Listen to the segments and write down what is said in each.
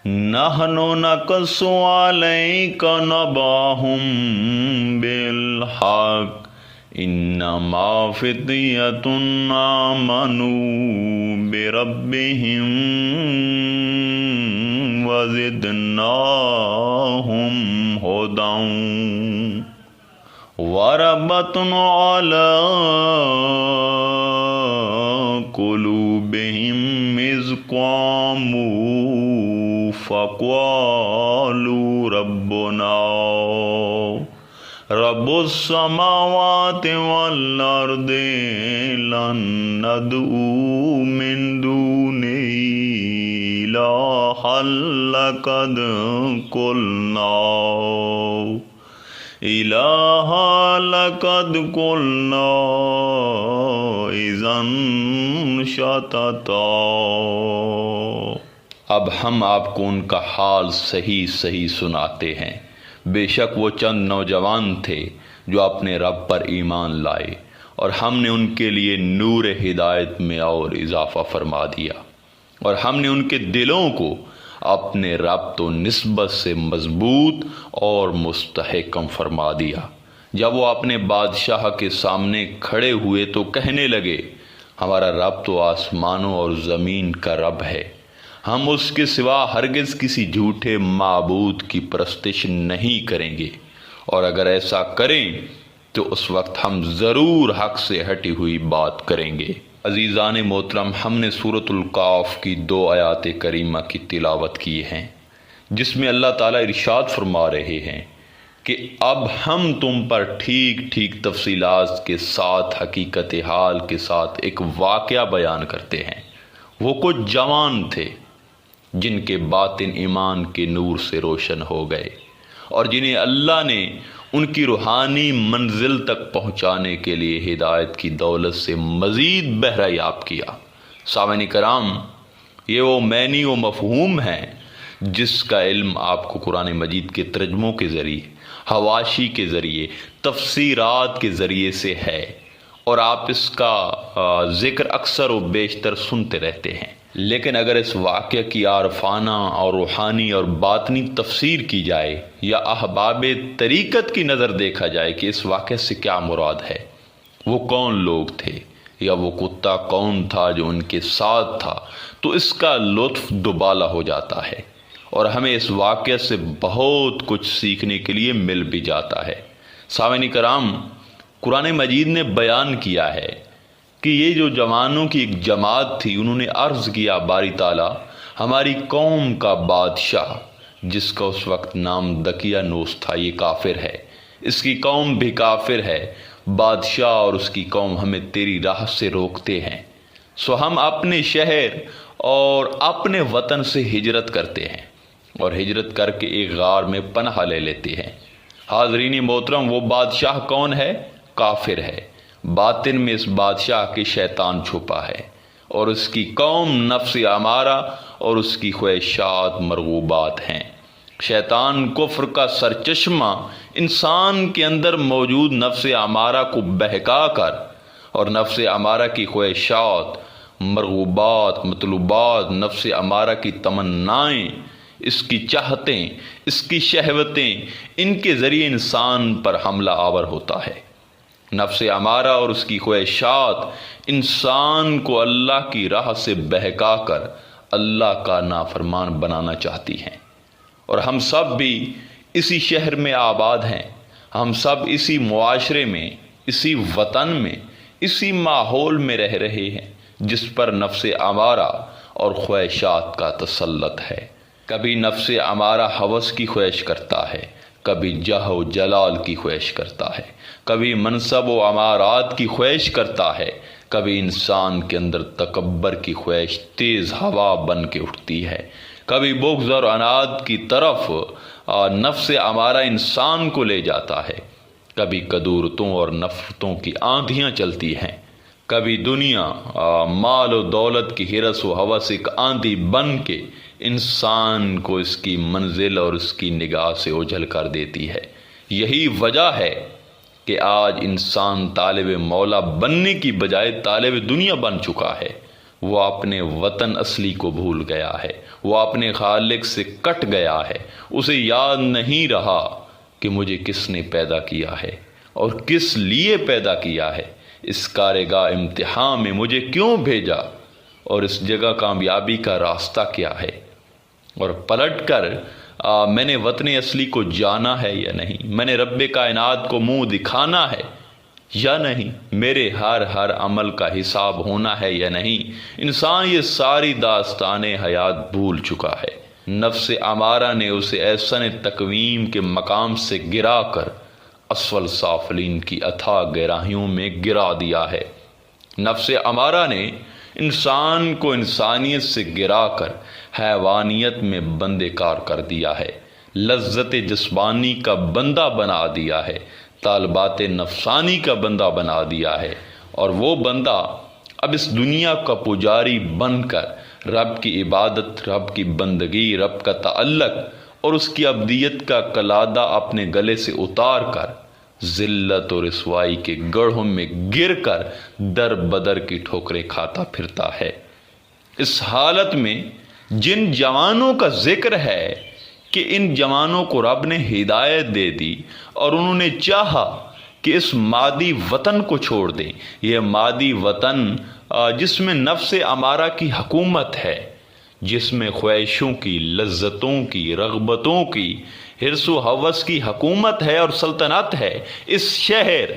نحن نقص عليك نبأهم بالحق انما فتية آمنوا بربهم وزدناهم هدى وربطنا على قلوبهم إذ قاموا فقالوا ربنا رب السماوات والأرض لن ندعو من دونه إلها لقد قلنا إذا شططا۔ اب ہم آپ کو ان کا حال صحیح سناتے ہیں۔ بے شک وہ چند نوجوان تھے جو اپنے رب پر ایمان لائے، اور ہم نے ان کے لیے نور ہدایت میں اور اضافہ فرما دیا، اور ہم نے ان کے دلوں کو اپنے رب و نسبت سے مضبوط اور مستحکم فرما دیا۔ جب وہ اپنے بادشاہ کے سامنے کھڑے ہوئے تو کہنے لگے، ہمارا رب تو آسمانوں اور زمین کا رب ہے، ہم اس کے سوا ہرگز کسی جھوٹے معبود کی پرستش نہیں کریں گے، اور اگر ایسا کریں تو اس وقت ہم ضرور حق سے ہٹی ہوئی بات کریں گے۔ عزیزان محترم، ہم نے سورۃ القاف کی 2 آیات کریمہ کی تلاوت کی ہیں، جس میں اللہ تعالیٰ ارشاد فرما رہے ہیں کہ اب ہم تم پر ٹھیک تفصیلات کے ساتھ، حقیقت حال کے ساتھ ایک واقعہ بیان کرتے ہیں۔ وہ کچھ جوان تھے جن کے باطن ایمان کے نور سے روشن ہو گئے، اور جنہیں اللہ نے ان کی روحانی منزل تک پہنچانے کے لیے ہدایت کی دولت سے مزید بہرہ یاب کیا۔ سامعین کرام، یہ وہ معنی و مفہوم ہیں جس کا علم آپ کو قرآن مجید کے ترجموں کے ذریعے، حواشی کے ذریعے، تفسیرات کے ذریعے سے ہے، اور آپ اس کا ذکر اکثر و بیشتر سنتے رہتے ہیں۔ لیکن اگر اس واقعہ کی عارفانہ اور روحانی اور باطنی تفسیر کی جائے، یا احباب طریقت کی نظر دیکھا جائے کہ اس واقعے سے کیا مراد ہے، وہ کون لوگ تھے، یا وہ کتا کون تھا جو ان کے ساتھ تھا، تو اس کا لطف دوبالا ہو جاتا ہے، اور ہمیں اس واقعے سے بہت کچھ سیکھنے کے لیے مل بھی جاتا ہے۔ سامعین کرام، قرآن مجید نے بیان کیا ہے کہ یہ جو جوانوں کی ایک جماعت تھی، انہوں نے عرض کیا باری تعالیٰ، ہماری قوم کا بادشاہ جس کا اس وقت نام دقیانوس تھا، یہ کافر ہے، اس کی قوم بھی کافر ہے، بادشاہ اور اس کی قوم ہمیں تیری راہ سے روکتے ہیں، سو ہم اپنے شہر اور اپنے وطن سے ہجرت کرتے ہیں، اور ہجرت کر کے ایک غار میں پناہ لے لیتے ہیں۔ حاضرین محترم، وہ بادشاہ کون ہے؟ کافر ہے۔ باطن میں اس بادشاہ کے شیطان چھپا ہے، اور اس کی قوم نفس امارہ اور اس کی خواہشات مرغوبات ہیں۔ شیطان کفر کا سرچشمہ انسان کے اندر موجود نفس امارہ کو بہکا کر، اور نفس امارہ کی خواہشات، مرغوبات، مطلوبات، نفس امارہ کی تمنائیں، اس کی چاہتیں، اس کی شہوتیں، ان کے ذریعے انسان پر حملہ آور ہوتا ہے۔ نفس امارہ اور اس کی خواہشات انسان کو اللہ کی راہ سے بہکا کر اللہ کا نافرمان بنانا چاہتی ہیں، اور ہم سب بھی اسی شہر میں آباد ہیں، ہم سب اسی معاشرے میں، اسی وطن میں، اسی ماحول میں رہ رہے ہیں جس پر نفس امارہ اور خواہشات کا تسلط ہے۔ کبھی نفس امارہ ہوس کی خواہش کرتا ہے، کبھی جاہ و جلال کی خواہش کرتا ہے، کبھی منصب و امارات کی خواہش کرتا ہے، کبھی انسان کے اندر تکبر کی خواہش تیز ہوا بن کے اٹھتی ہے، کبھی بغض اور عناد کی طرف نفس امارہ انسان کو لے جاتا ہے، کبھی قدورتوں اور نفرتوں کی آندھیاں چلتی ہیں، کبھی دنیا، مال و دولت کی ہرس و ہوس ایک آندھی بن کے انسان کو اس کی منزل اور اس کی نگاہ سے اوجھل کر دیتی ہے۔ یہی وجہ ہے کہ آج انسان طالب مولا بننے کی بجائے طالب دنیا بن چکا ہے۔ وہ اپنے وطن اصلی کو بھول گیا ہے، وہ اپنے خالق سے کٹ گیا ہے، اسے یاد نہیں رہا کہ مجھے کس نے پیدا کیا ہے اور کس لیے پیدا کیا ہے، اس کارگاہ امتحان میں مجھے کیوں بھیجا اور اس جگہ کامیابی کا راستہ کیا ہے، اور پلٹ کر میں نے وطن اصلی کو جانا ہے یا نہیں، میں نے رب کائنات کو منہ دکھانا ہے یا نہیں، میرے ہر عمل کا حساب ہونا ہے یا نہیں۔ انسان یہ ساری داستان حیات بھول چکا ہے۔ نفس امارہ نے اسے احسن تقویم کے مقام سے گرا کر اسفل سافلین کی اتھاہ گہرائیوں میں گرا دیا ہے۔ نفس امارہ نے انسان کو انسانیت سے گرا کر حیوانیت میں بندے کار کر دیا ہے، لذت جسمانی کا بندہ بنا دیا ہے، طالبات نفسانی کا بندہ بنا دیا ہے، اور وہ بندہ اب اس دنیا کا پجاری بن کر رب کی عبادت، رب کی بندگی، رب کا تعلق اور اس کی ابدیت کا کلادہ اپنے گلے سے اتار کر ذلت اور رسوائی کے گڑھوں میں گر کر در بدر کی ٹھوکریں کھاتا پھرتا ہے۔ اس حالت میں جن جوانوں کا ذکر ہے کہ ان جوانوں کو رب نے ہدایت دے دی اور انہوں نے چاہا کہ اس مادی وطن کو چھوڑ دیں، یہ مادی وطن جس میں نفس امارہ کی حکومت ہے، جس میں خواہشوں کی، لذتوں کی، رغبتوں کی، حرص و ہوس کی حکومت ہے اور سلطنت ہے، اس شہر،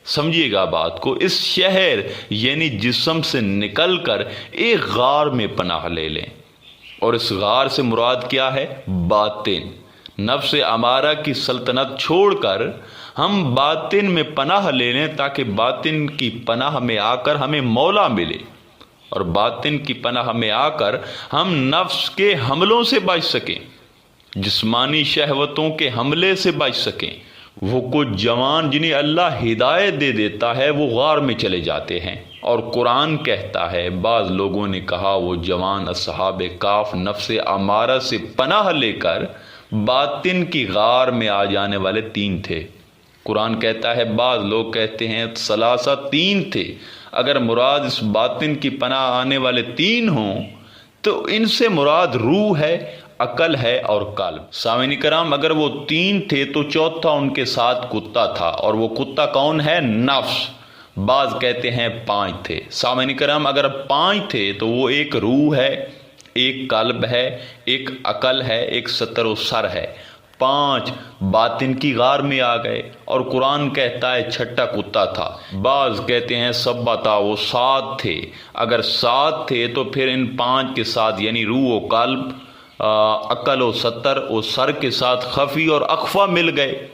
سمجھیے گا بات کو، اس شہر یعنی جسم سے نکل کر ایک غار میں پناہ لے لیں، اور اس غار سے مراد کیا ہے؟ باطن۔ نفس امارہ کی سلطنت چھوڑ کر ہم باطن میں پناہ لے لیں تاکہ باطن کی پناہ میں آ کر ہمیں مولا ملے، اور باطن کی پناہ میں آ کر ہم نفس کے حملوں سے بچ سکیں، جسمانی شہوتوں کے حملے سے بچ سکیں۔ وہ کچھ جوان جنہیں اللہ ہدایت دے دیتا ہے وہ غار میں چلے جاتے ہیں، اور قرآن کہتا ہے، بعض لوگوں نے کہا وہ جوان اصحاب کاف نفس امارہ سے پناہ لے کر باطن کی غار میں آ جانے والے 3 تھے۔ قرآن کہتا ہے، بعض لوگ کہتے ہیں ثلاثہ 3 تھے۔ اگر مراد اس باطن کی پناہ آنے والے 3 ہوں تو ان سے مراد روح ہے، عقل ہے اور قلب۔ سامعین کرام، اگر وہ 3 تھے تو چوتھا ان کے ساتھ کتا تھا، اور وہ کتا کون ہے؟ نفس۔ بعض کہتے ہیں 5 تھے۔ سامعین کرام، اگر 5 تھے تو وہ ایک روح ہے، ایک قلب ہے، ایک عقل ہے، ایک ستر و سر ہے۔ 5 باطن کی غار میں آ گئے، اور قرآن کہتا ہے چھٹا کتا تھا۔ بعض کہتے ہیں سب تھا، وہ 7 تھے۔ اگر 7 تھے تو پھر ان 5 کے ساتھ یعنی روح و قلب، عقل و ستر و سر کے ساتھ خفی اور اخفا مل گئے،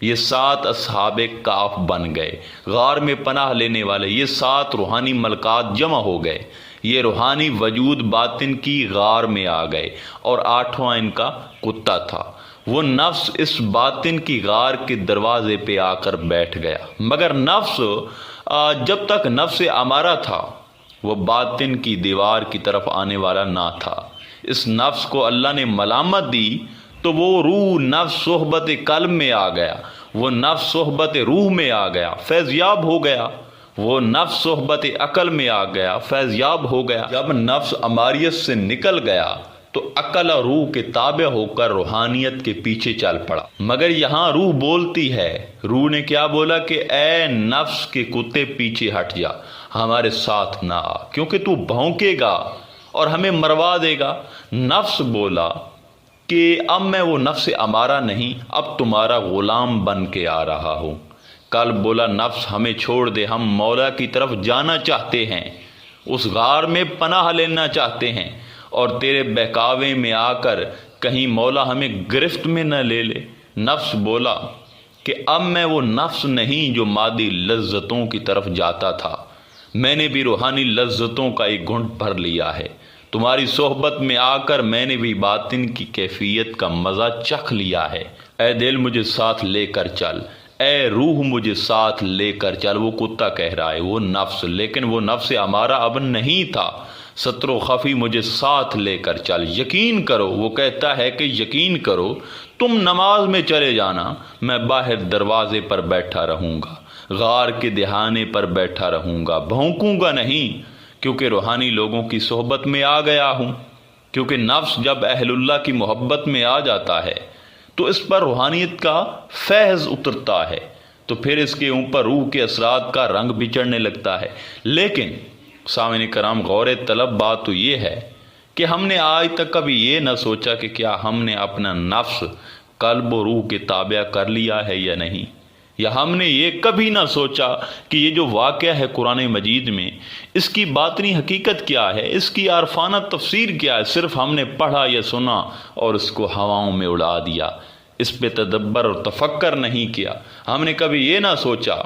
یہ 7 اصحاب کاف بن گئے، غار میں پناہ لینے والے۔ یہ 7 روحانی ملکات جمع ہو گئے، یہ روحانی وجود باطن کی غار میں آ گئے، اور 8واں ان کا کتا تھا۔ وہ نفس اس باطن کی غار کے دروازے پہ آ کر بیٹھ گیا، مگر نفس جب تک نفس امارہ تھا وہ باطن کی دیوار کی طرف آنے والا نہ تھا۔ اس نفس کو اللہ نے ملامت دی تو وہ روح نفس صحبت قلب میں آ گیا، وہ نفس صحبت روح میں آ گیا، فیض یاب ہو گیا، وہ نفس صحبت عقل میں آ گیا، فیض یاب ہو گیا۔ جب نفس اماریت سے نکل گیا تو عقل اور روح کے تابع ہو کر روحانیت کے پیچھے چل پڑا۔ مگر یہاں روح بولتی ہے، روح نے کیا بولا کہ اے نفس کے کتے پیچھے ہٹ جا، ہمارے ساتھ نہ آ، کیونکہ تو بھونکے گا اور ہمیں مروا دے گا۔ نفس بولا کہ اب میں وہ نفس امارہ نہیں، اب تمہارا غلام بن کے آ رہا ہوں۔ قلب بولا نفس ہمیں چھوڑ دے، ہم مولا کی طرف جانا چاہتے ہیں، اس غار میں پناہ لینا چاہتے ہیں، اور تیرے بہکاوے میں آ کر کہیں مولا ہمیں گرفت میں نہ لے لے۔ نفس بولا کہ اب میں وہ نفس نہیں جو مادی لذتوں کی طرف جاتا تھا، میں نے بھی روحانی لذتوں کا ایک گھونٹ بھر لیا ہے، تمہاری صحبت میں آ کر میں نے بھی باطن کی کیفیت کا مزہ چکھ لیا ہے۔ اے دل مجھے ساتھ لے کر چل، اے روح مجھے ساتھ لے کر چل۔ وہ کتا کہہ رہا ہے، وہ نفس، لیکن وہ نفس ہمارا اب نہیں تھا۔ ستر و خفی مجھے ساتھ لے کر چل، یقین کرو، وہ کہتا ہے کہ یقین کرو، تم نماز میں چلے جانا، میں باہر دروازے پر بیٹھا رہوں گا، غار کے دہانے پر بیٹھا رہوں گا، بھونکوں گا نہیں، کیونکہ روحانی لوگوں کی صحبت میں آ گیا ہوں، کیونکہ نفس جب اہل اللہ کی محبت میں آ جاتا ہے تو اس پر روحانیت کا فیض اترتا ہے، تو پھر اس کے اوپر روح کے اثرات کا رنگ بھی چڑھنے لگتا ہے۔ لیکن سامعین کرام، غور طلب بات تو یہ ہے کہ ہم نے آج تک کبھی یہ نہ سوچا کہ کیا ہم نے اپنا نفس قلب و روح کے تابع کر لیا ہے یا نہیں، یا ہم نے یہ کبھی نہ سوچا کہ یہ جو واقعہ ہے قرآن مجید میں، اس کی باطنی حقیقت کیا ہے، اس کی عارفانہ تفسیر کیا ہے۔ صرف ہم نے پڑھا یا سنا اور اس کو ہواؤں میں اڑا دیا، اس پہ تدبر اور تفکر نہیں کیا۔ ہم نے کبھی یہ نہ سوچا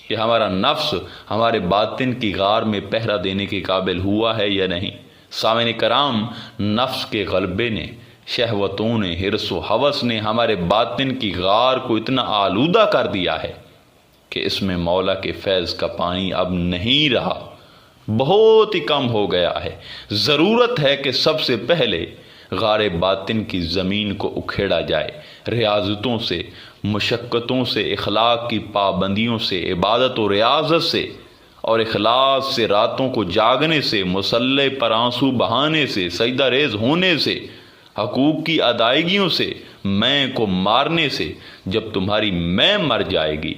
کہ ہمارا نفس ہمارے باطن کی غار میں پہرا دینے کے قابل ہوا ہے یا نہیں۔ سامعین کرام، نفس کے غلبے نے، شہوتوں نے، حرص و ہوس نے ہمارے باطن کی غار کو اتنا آلودہ کر دیا ہے کہ اس میں مولا کے فیض کا پانی اب نہیں رہا، بہت ہی کم ہو گیا ہے۔ ضرورت ہے کہ سب سے پہلے غار باطن کی زمین کو اکھیڑا جائے، ریاضتوں سے، مشقتوں سے، اخلاق کی پابندیوں سے، عبادت و ریاضت سے اور اخلاص سے، راتوں کو جاگنے سے، مصلی پر آنسو بہانے سے، سجدہ ریز ہونے سے، حقوق کی ادائیگیوں سے، میں کو مارنے سے۔ جب تمہاری میں مر جائے گی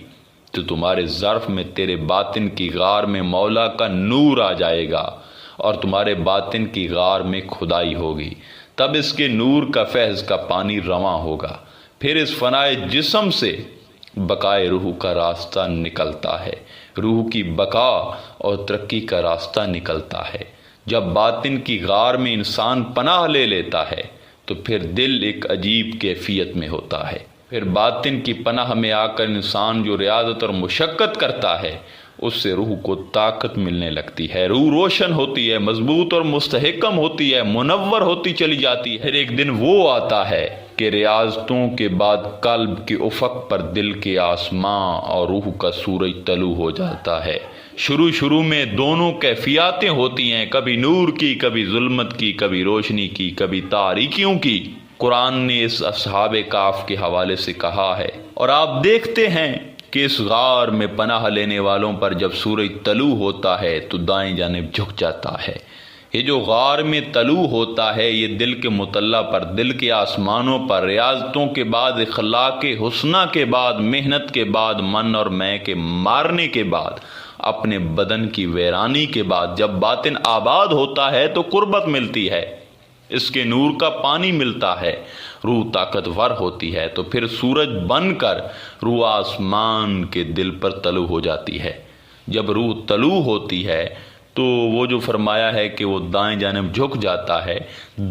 تو تمہارے ظرف میں تیرے باطن کی غار میں مولا کا نور آ جائے گا اور تمہارے باطن کی غار میں کھدائی ہوگی، تب اس کے نور کا فیض کا پانی رواں ہوگا۔ پھر اس فنائے جسم سے بقائے روح کا راستہ نکلتا ہے، روح کی بقا اور ترقی کا راستہ نکلتا ہے۔ جب باطن کی غار میں انسان پناہ لے لیتا ہے تو پھر دل ایک عجیب کیفیت میں ہوتا ہے۔ پھر باطن کی پناہ میں آ کر انسان جو ریاضت اور مشقت کرتا ہے، اس سے روح کو طاقت ملنے لگتی ہے، روح روشن ہوتی ہے، مضبوط اور مستحکم ہوتی ہے، منور ہوتی چلی جاتی ہے۔ پھر ایک دن وہ آتا ہے کہ ریاضتوں کے بعد قلب کے افق پر دل کے آسماں اور روح کا سورج طلوع ہو جاتا ہے۔ شروع میں دونوں کیفیاتیں ہوتی ہیں، کبھی نور کی، کبھی ظلمت کی، کبھی روشنی کی، کبھی تاریکیوں کی۔ قرآن نے اس اصحاب کہف کے حوالے سے کہا ہے، اور آپ دیکھتے ہیں کہ اس غار میں پناہ لینے والوں پر جب سورج طلوع ہوتا ہے تو دائیں جانب جھک جاتا ہے۔ یہ جو غار میں طلوع ہوتا ہے، یہ دل کے مطلع پر، دل کے آسمانوں پر، ریاضتوں کے بعد، اخلاق حسنہ کے بعد، محنت کے بعد، من اور میں کے مارنے کے بعد، اپنے بدن کی ویرانی کے بعد، جب باطن آباد ہوتا ہے تو قربت ملتی ہے، اس کے نور کا پانی ملتا ہے، روح طاقتور ہوتی ہے، تو پھر سورج بن کر روح آسمان کے دل پر طلوع ہو جاتی ہے۔ جب روح طلوع ہوتی ہے تو وہ جو فرمایا ہے کہ وہ دائیں جانب جھک جاتا ہے،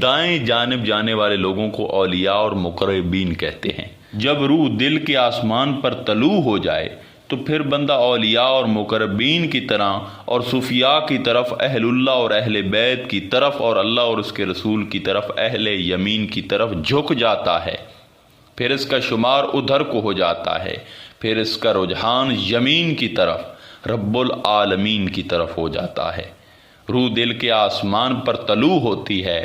دائیں جانب جانے والے لوگوں کو اولیاء اور مقربین کہتے ہیں۔ جب روح دل کے آسمان پر طلوع ہو جائے تو پھر بندہ اولیاء اور مقربین کی طرح اور صوفیاء کی طرف، اہل اللہ اور اہل بیت کی طرف، اور اللہ اور اس کے رسول کی طرف، اہل یمین کی طرف جھک جاتا ہے۔ پھر اس کا شمار ادھر کو ہو جاتا ہے، پھر اس کا رجحان یمین کی طرف، رب العالمین کی طرف ہو جاتا ہے۔ روح دل کے آسمان پر طلوع ہوتی ہے،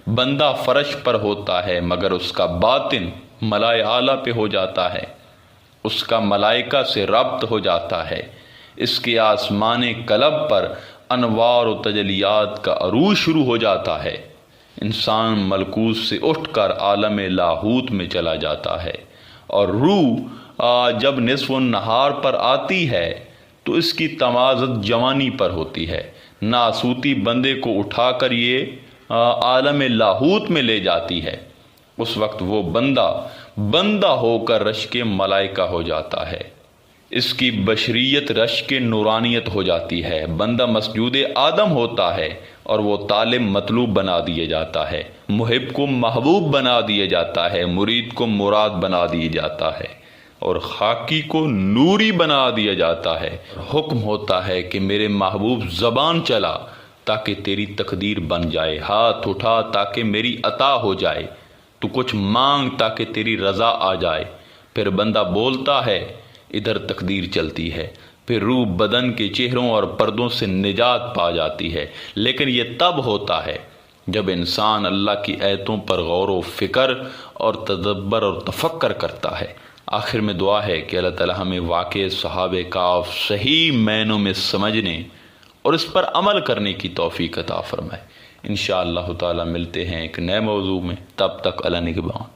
بندہ فرش پر ہوتا ہے، مگر اس کا باطن ملائے اعلیٰ پہ ہو جاتا ہے، اس کا ملائکہ سے ربط ہو جاتا ہے، اس کے آسمان قلب پر انوار و تجلیات کا عروج شروع ہو جاتا ہے۔ انسان ملکوت سے اٹھ کر عالم لاہوت میں چلا جاتا ہے، اور روح جب نصف النہار پر آتی ہے تو اس کی تمازت جوانی پر ہوتی ہے، ناسوتی بندے کو اٹھا کر یہ عالم لاہوت میں لے جاتی ہے۔ اس وقت وہ بندہ ہو کر رشک ملائکہ ہو جاتا ہے، اس کی بشریت رشک نورانیت ہو جاتی ہے، بندہ مسجود آدم ہوتا ہے اور وہ طالب مطلوب بنا دیے جاتا ہے، محب کو محبوب بنا دیے جاتا ہے، مرید کو مراد بنا دیے جاتا ہے، اور خاکی کو نوری بنا دیا جاتا ہے۔ حکم ہوتا ہے کہ میرے محبوب زبان چلا تاکہ تیری تقدیر بن جائے، ہاتھ اٹھا تاکہ میری عطا ہو جائے، تو کچھ مانگ تاکہ تیری رضا آ جائے۔ پھر بندہ بولتا ہے، ادھر تقدیر چلتی ہے، پھر روح بدن کے چہروں اور پردوں سے نجات پا جاتی ہے۔ لیکن یہ تب ہوتا ہے جب انسان اللہ کی آیتوں پر غور و فکر اور تدبر اور تفکر کرتا ہے۔ آخر میں دعا ہے کہ اللہ تعالی ہمیں واقع صحابہ کہف صحیح معنوں میں سمجھنے اور اس پر عمل کرنے کی توفیق عطا فرمائے۔ انشاءاللہ تعالی ملتے ہیں ایک نئے موضوع میں، تب تک اللہ نگہبان۔